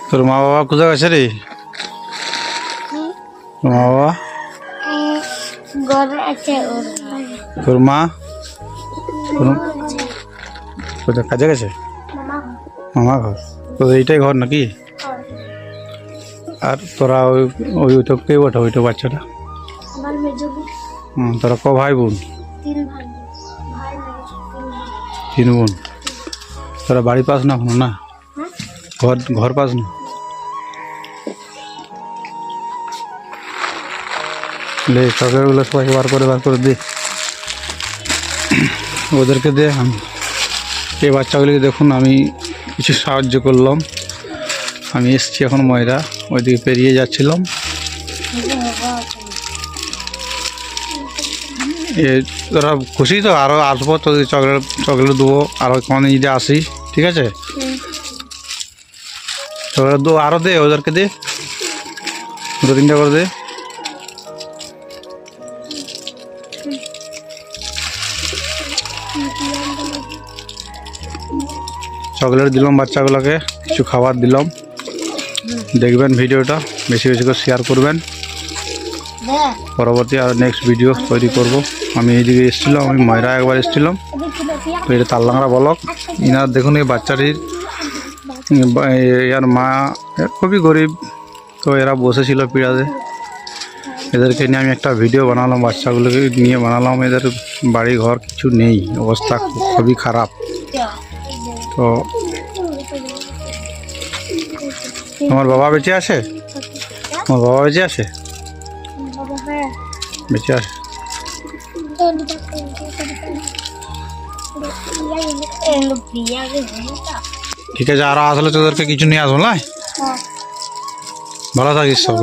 তোর মা বাবা কোথায় গেছে রে? তোর মা বাবা তোর মা কোথায় কাজে গেছে? মামা ঘর। তোদের এইটাই ঘর নাকি? আর তোরা ওই ওই তো কে ওঠা ওইটা বাচ্চাটা? তোরা ক ভাই বোন? 3 বোন। তোরা বাড়ি পাস না এখনো? না, ঘর পাস না? লে চকলেটগুলো সবাই বার করে দে, ওদেরকে দে। এই বাচ্চাগুলিকে দেখুন, আমি কিছু সাহায্য করলাম। আমি এসছি এখন ময়রা, ওইদিকে পেরিয়ে যাচ্ছিলাম। তোরা খুশি তো? আরও আসবো, তোদের চকলেট দেবো আরও কোনদিন যদি আসি, ঠিক আছে? চকলেট দেবো, আরও দে, ওদেরকে দে, 2-3টা করে দে। চকলেট দিলাম বাচ্চাগুলোকে, কিছু খাবার দিলাম। দেখবেন ভিডিওটা, বেশি বেশি করে শেয়ার করবেন। পরবর্তী আর নেক্সট ভিডিও তৈরি করব। আমি এইদিকে এসেছিলাম, আমি ময়রা একবার এসেছিলাম। তো এটা তাললাংরা ব্লক। ইনার দেখুন এই বাচ্চাটির ইয়ার মা খুবই গরিব, তো এরা বসেছিল পিড়াতে। এদেরকে নিয়ে আমি একটা ভিডিও বানালাম, বাচ্চাগুলোকে নিয়ে বানালাম। এদের বাড়ি ঘর কিছু নেই, অবস্থা খুবই খারাপ। তো তোমার বাবা বেঁচে আছে? তোমার বাবা বেঁচে আছে? বেঁচে আছে। ঠিক আছে, আরো আসলে তোদেরকে কিছু নিয়ে আসবো। ভালো থাকিস সব।